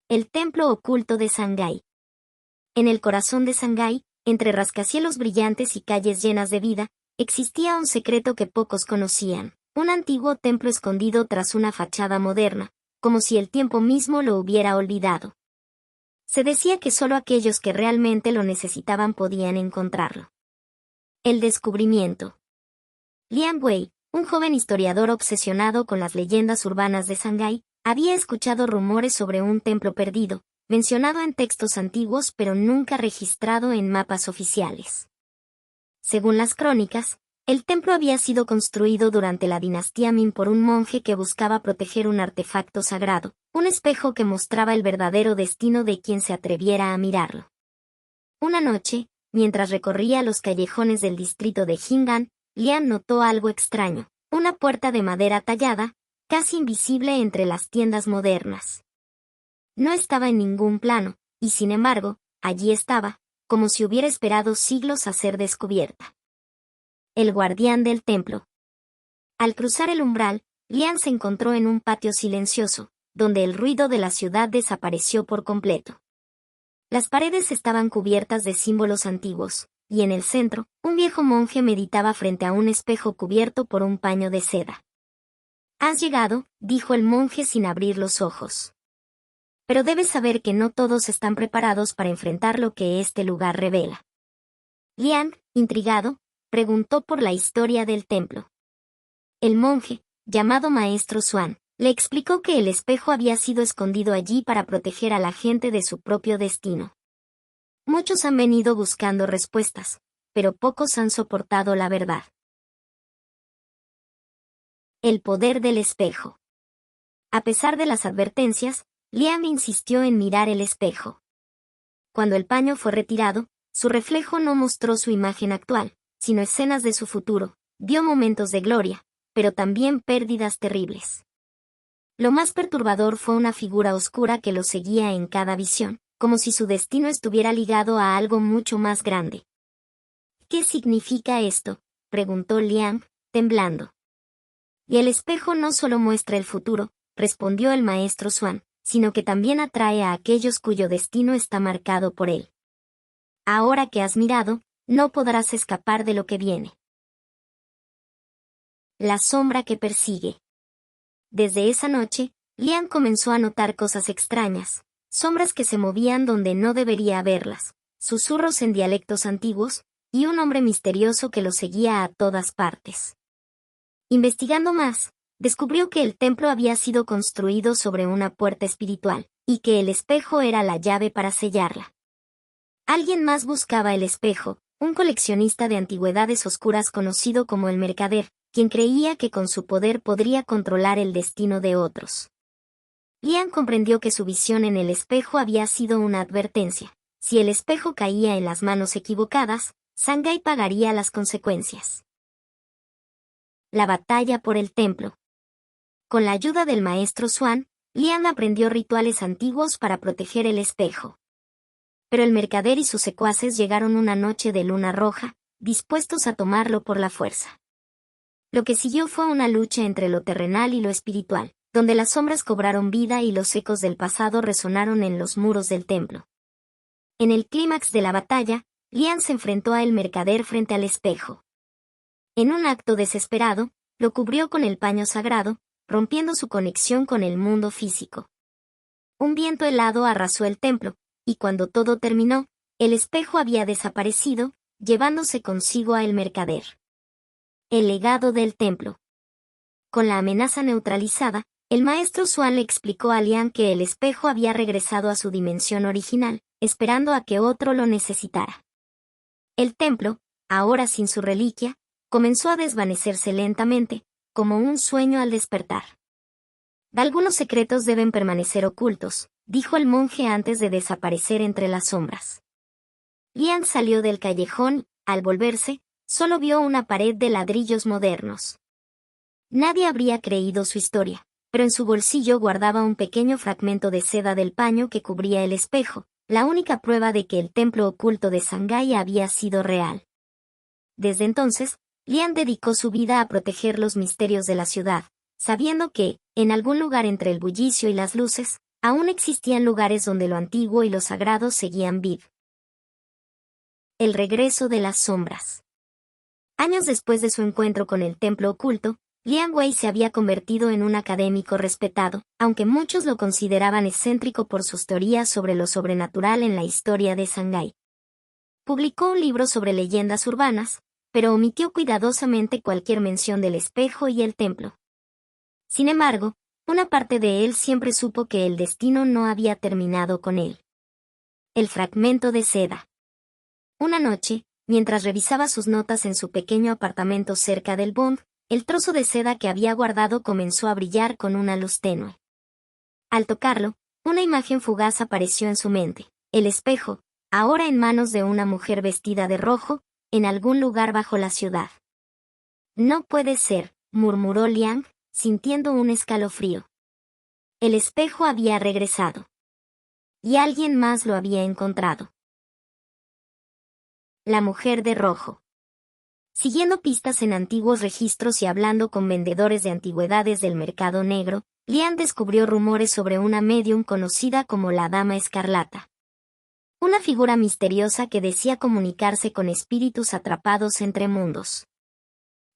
El templo oculto de Shanghái. En el corazón de Shanghái, entre rascacielos brillantes y calles llenas de vida, existía un secreto que pocos conocían, un antiguo templo escondido tras una fachada moderna, como si el tiempo mismo lo hubiera olvidado. Se decía que solo aquellos que realmente lo necesitaban podían encontrarlo. El descubrimiento. Liang Wei, un joven historiador obsesionado con las leyendas urbanas de Shanghái, había escuchado rumores sobre un templo perdido, mencionado en textos antiguos pero nunca registrado en mapas oficiales. Según las crónicas, el templo había sido construido durante la dinastía Ming por un monje que buscaba proteger un artefacto sagrado, un espejo que mostraba el verdadero destino de quien se atreviera a mirarlo. Una noche, mientras recorría los callejones del distrito de Jing'an, Liang notó algo extraño, una puerta de madera tallada, casi invisible entre las tiendas modernas. No estaba en ningún plano, y sin embargo, allí estaba, como si hubiera esperado siglos a ser descubierta. El guardián del templo. Al cruzar el umbral, Liang se encontró en un patio silencioso, donde el ruido de la ciudad desapareció por completo. Las paredes estaban cubiertas de símbolos antiguos, y en el centro, un viejo monje meditaba frente a un espejo cubierto por un paño de seda. «Has llegado», dijo el monje sin abrir los ojos. «Pero debes saber que no todos están preparados para enfrentar lo que este lugar revela». Liang, intrigado, preguntó por la historia del templo. El monje, llamado Maestro Xuan, le explicó que el espejo había sido escondido allí para proteger a la gente de su propio destino. Muchos han venido buscando respuestas, pero pocos han soportado la verdad. El poder del espejo. A pesar de las advertencias, Liang insistió en mirar el espejo. Cuando el paño fue retirado, su reflejo no mostró su imagen actual, sino escenas de su futuro. Vio momentos de gloria, pero también pérdidas terribles. Lo más perturbador fue una figura oscura que lo seguía en cada visión, como si su destino estuviera ligado a algo mucho más grande. «¿Qué significa esto?», preguntó Liang, temblando. «Y el espejo no solo muestra el futuro», respondió el maestro Xuan, «sino que también atrae a aquellos cuyo destino está marcado por él. Ahora que has mirado, no podrás escapar de lo que viene». La sombra que persigue. Desde esa noche, Liang comenzó a notar cosas extrañas, sombras que se movían donde no debería haberlas, susurros en dialectos antiguos, y un hombre misterioso que lo seguía a todas partes. Investigando más, descubrió que el templo había sido construido sobre una puerta espiritual, y que el espejo era la llave para sellarla. Alguien más buscaba el espejo, un coleccionista de antigüedades oscuras conocido como el mercader, quien creía que con su poder podría controlar el destino de otros. Liang comprendió que su visión en el espejo había sido una advertencia. Si el espejo caía en las manos equivocadas, Shanghái pagaría las consecuencias. La batalla por el templo. Con la ayuda del maestro Xuan, Liang aprendió rituales antiguos para proteger el espejo. Pero el mercader y sus secuaces llegaron una noche de luna roja, dispuestos a tomarlo por la fuerza. Lo que siguió fue una lucha entre lo terrenal y lo espiritual, donde las sombras cobraron vida y los ecos del pasado resonaron en los muros del templo. En el clímax de la batalla, Liang se enfrentó a el mercader frente al espejo. En un acto desesperado, lo cubrió con el paño sagrado, rompiendo su conexión con el mundo físico. Un viento helado arrasó el templo, y cuando todo terminó, el espejo había desaparecido, llevándose consigo a el mercader. El legado del templo. Con la amenaza neutralizada, el maestro Xuan le explicó a Liang que el espejo había regresado a su dimensión original, esperando a que otro lo necesitara. El templo, ahora sin su reliquia, comenzó a desvanecerse lentamente, como un sueño al despertar. «Algunos secretos deben permanecer ocultos», dijo el monje antes de desaparecer entre las sombras. Liang salió del callejón, al volverse, solo vio una pared de ladrillos modernos. Nadie habría creído su historia, pero en su bolsillo guardaba un pequeño fragmento de seda del paño que cubría el espejo, la única prueba de que el templo oculto de Shanghái había sido real. Desde entonces, Liang dedicó su vida a proteger los misterios de la ciudad, sabiendo que, en algún lugar entre el bullicio y las luces, Aún existían lugares donde lo antiguo y lo sagrado seguían vivo. El regreso de las sombras. Años después de su encuentro con el templo oculto, Liang Wei se había convertido en un académico respetado, aunque muchos lo consideraban excéntrico por sus teorías sobre lo sobrenatural en la historia de Shanghái. Publicó un libro sobre leyendas urbanas, pero omitió cuidadosamente cualquier mención del espejo y el templo. Sin embargo, una parte de él siempre supo que el destino no había terminado con él. El fragmento de seda. Una noche, mientras revisaba sus notas en su pequeño apartamento cerca del Bund, el trozo de seda que había guardado comenzó a brillar con una luz tenue. Al tocarlo, una imagen fugaz apareció en su mente: el espejo, ahora en manos de una mujer vestida de rojo, en algún lugar bajo la ciudad. No puede ser, murmuró Liang, sintiendo un escalofrío. El espejo había regresado. Y alguien más lo había encontrado. La mujer de rojo. Siguiendo pistas en antiguos registros y hablando con vendedores de antigüedades del mercado negro, Liang descubrió rumores sobre una médium conocida como la Dama Escarlata. Una figura misteriosa que decía comunicarse con espíritus atrapados entre mundos.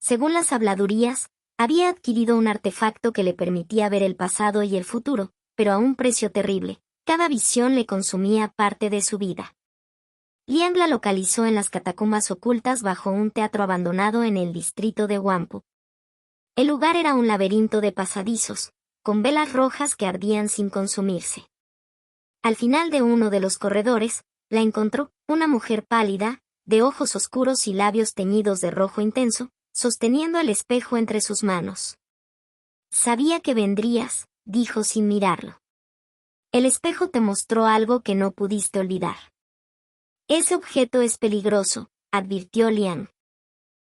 Según las habladurías, había adquirido un artefacto que le permitía ver el pasado y el futuro, pero a un precio terrible. Cada visión le consumía parte de su vida. Liang la localizó en las catacumbas ocultas bajo un teatro abandonado en el distrito de Wampu. El lugar era un laberinto de pasadizos, con velas rojas que ardían sin consumirse. Al final de uno de los corredores, la encontró, una mujer pálida, de ojos oscuros y labios teñidos de rojo intenso, sosteniendo el espejo entre sus manos. Sabía que vendrías, dijo sin mirarlo. El espejo te mostró algo que no pudiste olvidar. Ese objeto es peligroso, advirtió Liang.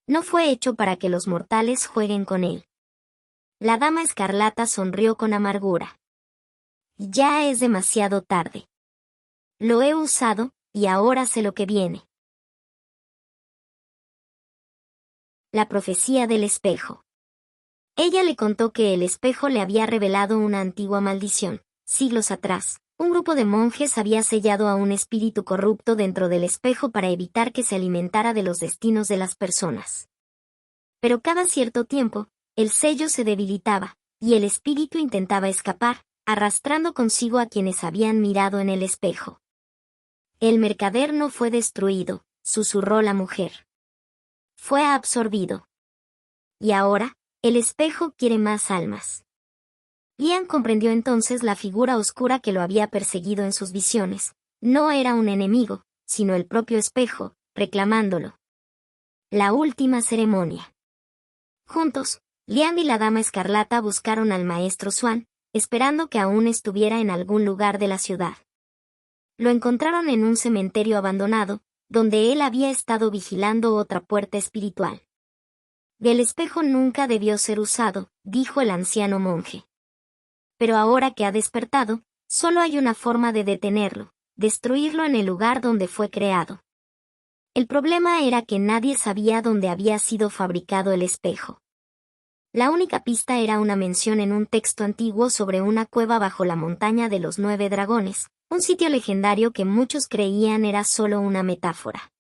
No fue hecho para que los mortales jueguen con él. La Dama Escarlata sonrió con amargura. Ya es demasiado tarde. Lo he usado, y ahora sé lo que viene. La profecía del espejo. Ella le contó que el espejo le había revelado una antigua maldición. Siglos atrás, un grupo de monjes había sellado a un espíritu corrupto dentro del espejo para evitar que se alimentara de los destinos de las personas. Pero cada cierto tiempo, el sello se debilitaba, y el espíritu intentaba escapar, arrastrando consigo a quienes habían mirado en el espejo. El mercader no fue destruido, susurró la mujer. Fue absorbido. Y ahora, el espejo quiere más almas. Liang comprendió entonces la figura oscura que lo había perseguido en sus visiones. No era un enemigo, sino el propio espejo, reclamándolo. La última ceremonia. Juntos, Liang y la Dama Escarlata buscaron al maestro Xuan, esperando que aún estuviera en algún lugar de la ciudad. Lo encontraron en un cementerio abandonado, donde él había estado vigilando otra puerta espiritual. El espejo nunca debió ser usado, dijo el anciano monje. Pero ahora que ha despertado, solo hay una forma de detenerlo: destruirlo en el lugar donde fue creado. El problema era que nadie sabía dónde había sido fabricado el espejo. La única pista era una mención en un texto antiguo sobre una cueva bajo la montaña de los 9 dragones, un sitio legendario que muchos creían era solo una metáfora.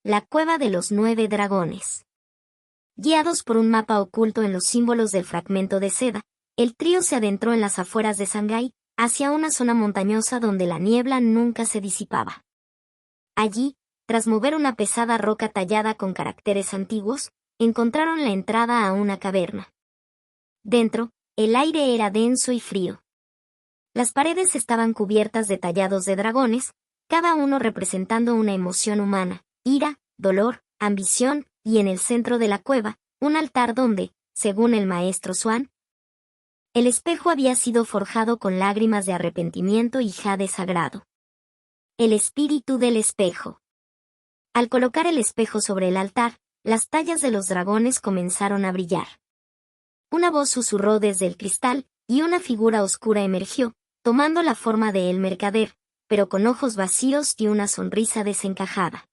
La cueva de los 9 dragones. Guiados por un mapa oculto en los símbolos del fragmento de seda, el trío se adentró en las afueras de Shanghái, hacia una zona montañosa donde la niebla nunca se disipaba. Allí, tras mover una pesada roca tallada con caracteres antiguos, encontraron la entrada a una caverna. Dentro, el aire era denso y frío. Las paredes estaban cubiertas de tallados de dragones, cada uno representando una emoción humana: ira, dolor, ambición, y en el centro de la cueva, un altar donde, según el maestro Xuan, el espejo había sido forjado con lágrimas de arrepentimiento y jade sagrado. El espíritu del espejo. Al colocar el espejo sobre el altar, las tallas de los dragones comenzaron a brillar. Una voz susurró desde el cristal, y una figura oscura emergió, tomando la forma de el mercader, pero con ojos vacíos y una sonrisa desencajada.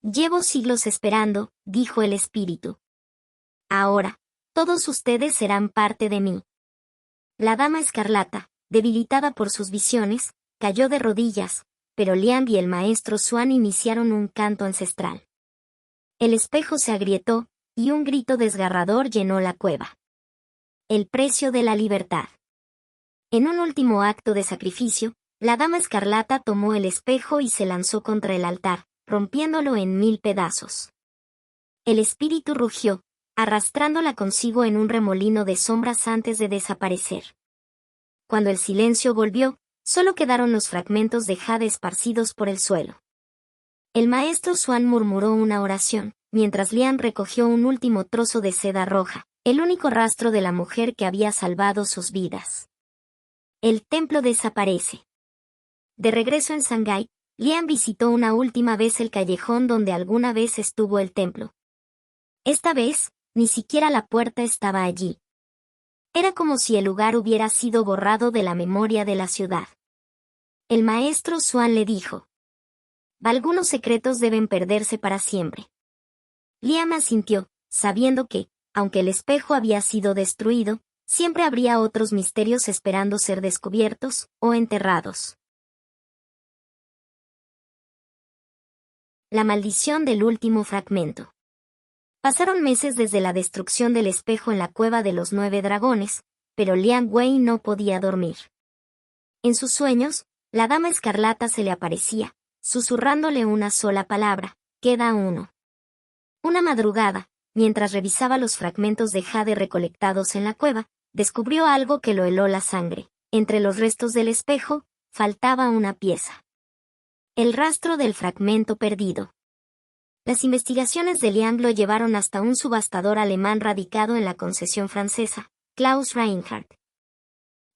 Llevo siglos esperando, dijo el espíritu. Ahora, todos ustedes serán parte de mí. La Dama Escarlata, debilitada por sus visiones, cayó de rodillas, pero Liang y el maestro Xuan iniciaron un canto ancestral. El espejo se agrietó, y un grito desgarrador llenó la cueva. El precio de la libertad. En un último acto de sacrificio, la Dama Escarlata tomó el espejo y se lanzó contra el altar, rompiéndolo en 1000 pedazos. El espíritu rugió, arrastrándola consigo en un remolino de sombras antes de desaparecer. Cuando el silencio volvió, solo quedaron los fragmentos de jade esparcidos por el suelo. El maestro Xuan murmuró una oración, mientras Lian recogió un último trozo de seda roja, el único rastro de la mujer que había salvado sus vidas. El templo desaparece. De regreso en Shanghái, Lian visitó una última vez el callejón donde alguna vez estuvo el templo. Esta vez, ni siquiera la puerta estaba allí. Era como si el lugar hubiera sido borrado de la memoria de la ciudad. El maestro Xuan le dijo: algunos secretos deben perderse para siempre. Lian asintió, sabiendo que, aunque el espejo había sido destruido, siempre habría otros misterios esperando ser descubiertos o enterrados. La maldición del último fragmento. Pasaron meses desde la destrucción del espejo en la cueva de los 9 dragones, pero Liang Wei no podía dormir. En sus sueños, la Dama Escarlata se le aparecía, susurrándole una sola palabra: queda uno. Una madrugada, mientras revisaba los fragmentos de jade recolectados en la cueva, descubrió algo que lo heló la sangre. Entre los restos del espejo, faltaba una pieza. El rastro del fragmento perdido. Las investigaciones de Liang lo llevaron hasta un subastador alemán radicado en la concesión francesa, Klaus Reinhardt,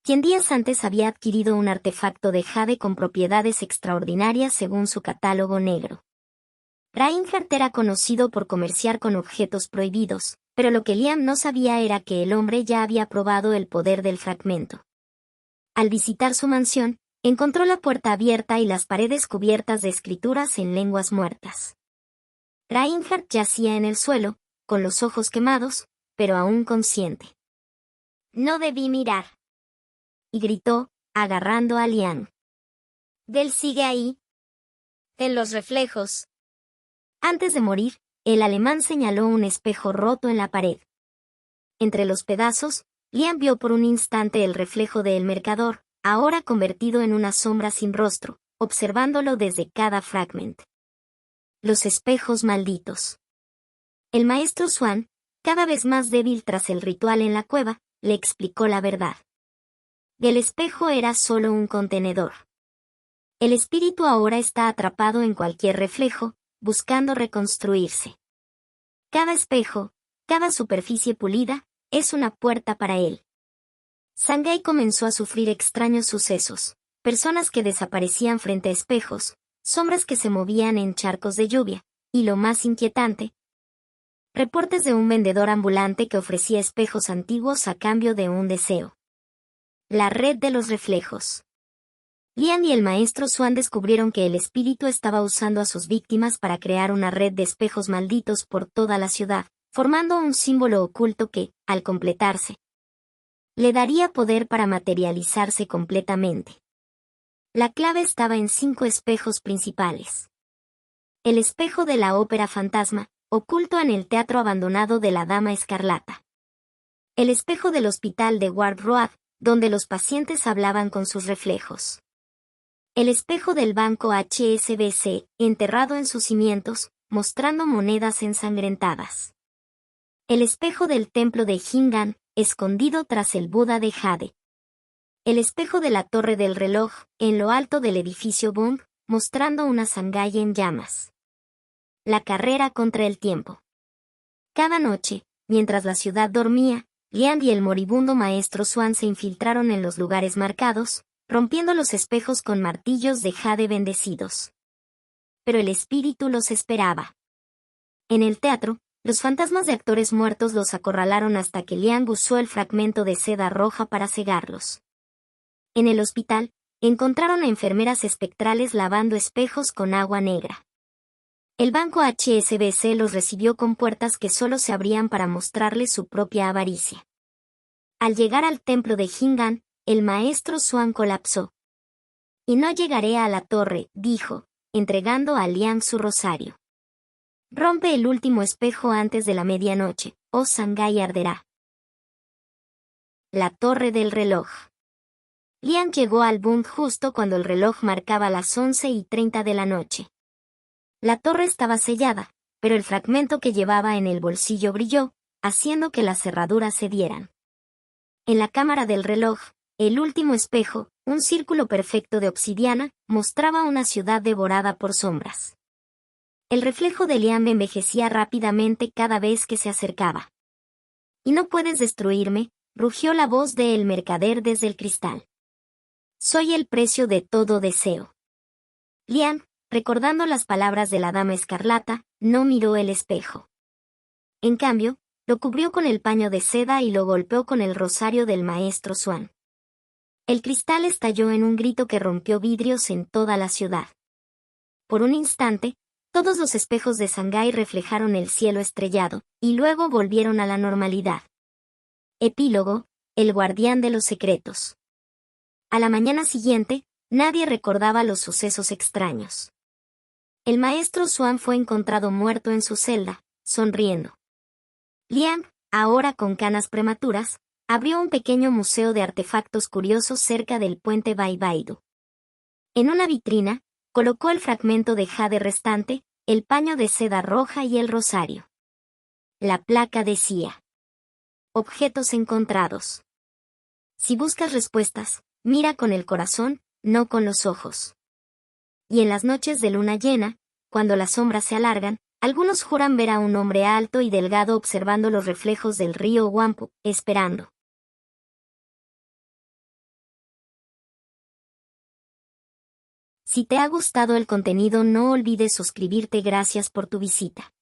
quien días antes había adquirido un artefacto de jade con propiedades extraordinarias según su catálogo negro. Reinhardt era conocido por comerciar con objetos prohibidos, pero lo que Liam no sabía era que el hombre ya había probado el poder del fragmento. Al visitar su mansión, encontró la puerta abierta y las paredes cubiertas de escrituras en lenguas muertas. Reinhardt yacía en el suelo, con los ojos quemados, pero aún consciente. No debí mirar. Y gritó, agarrando a Liang. Del sigue ahí. En los reflejos. Antes de morir, el alemán señaló un espejo roto en la pared. Entre los pedazos, Liang vio por un instante el reflejo del mercador, ahora convertido en una sombra sin rostro, observándolo desde cada fragmento. Los espejos malditos. El maestro Xuan, cada vez más débil tras el ritual en la cueva, le explicó la verdad. El espejo era solo un contenedor. El espíritu ahora está atrapado en cualquier reflejo, buscando reconstruirse. Cada espejo, cada superficie pulida, es una puerta para él. Shanghái comenzó a sufrir extraños sucesos, personas que desaparecían frente a espejos, sombras que se movían en charcos de lluvia, y lo más inquietante, reportes de un vendedor ambulante que ofrecía espejos antiguos a cambio de un deseo. La red de los reflejos. Lian y el maestro Xuan descubrieron que el espíritu estaba usando a sus víctimas para crear una red de espejos malditos por toda la ciudad, formando un símbolo oculto que, al completarse, le daría poder para materializarse completamente. La clave estaba en 5 espejos principales. El espejo de la ópera fantasma, oculto en el teatro abandonado de la Dama Escarlata. El espejo del hospital de Ward Road, donde los pacientes hablaban con sus reflejos. El espejo del banco HSBC, enterrado en sus cimientos, mostrando monedas ensangrentadas. El espejo del templo de Jingan, escondido tras el Buda de jade. El espejo de la torre del reloj, en lo alto del edificio Bund, mostrando una Shanghái en llamas. La carrera contra el tiempo. Cada noche, mientras la ciudad dormía, Lian y el moribundo maestro Xuan se infiltraron en los lugares marcados, rompiendo los espejos con martillos de jade bendecidos. Pero el espíritu los esperaba. En el teatro, los fantasmas de actores muertos los acorralaron hasta que Liang usó el fragmento de seda roja para cegarlos. En el hospital, encontraron a enfermeras espectrales lavando espejos con agua negra. El banco HSBC los recibió con puertas que solo se abrían para mostrarles su propia avaricia. Al llegar al templo de Jingan, el maestro Xuan colapsó. Y no llegaré a la torre, dijo, entregando a Liang su rosario. Rompe el último espejo antes de la medianoche, o Shanghái arderá. La torre del reloj. Liang llegó al Bund justo cuando el reloj marcaba las 11:30 de la noche. La torre estaba sellada, pero el fragmento que llevaba en el bolsillo brilló, haciendo que las cerraduras cedieran. En la cámara del reloj, el último espejo, un círculo perfecto de obsidiana, mostraba una ciudad devorada por sombras. El reflejo de Liang envejecía rápidamente cada vez que se acercaba. «Y no puedes destruirme», rugió la voz de el mercader desde el cristal. «Soy el precio de todo deseo». Liang, recordando las palabras de la dama escarlata, no miró el espejo. En cambio, lo cubrió con el paño de seda y lo golpeó con el rosario del maestro Xuan. El cristal estalló en un grito que rompió vidrios en toda la ciudad. Por un instante, todos los espejos de Shanghái reflejaron el cielo estrellado, y luego volvieron a la normalidad. Epílogo: El guardián de los secretos. A la mañana siguiente, nadie recordaba los sucesos extraños. El maestro Xuan fue encontrado muerto en su celda, sonriendo. Liang, ahora con canas prematuras, abrió un pequeño museo de artefactos curiosos cerca del puente Baibaidu. En una vitrina, colocó el fragmento de jade restante, el paño de seda roja y el rosario. La placa decía: objetos encontrados. Si buscas respuestas, mira con el corazón, no con los ojos. Y en las noches de luna llena, cuando las sombras se alargan, algunos juran ver a un hombre alto y delgado observando los reflejos del río Huangpu, esperando. Si te ha gustado el contenido, no olvides suscribirte. Gracias por tu visita.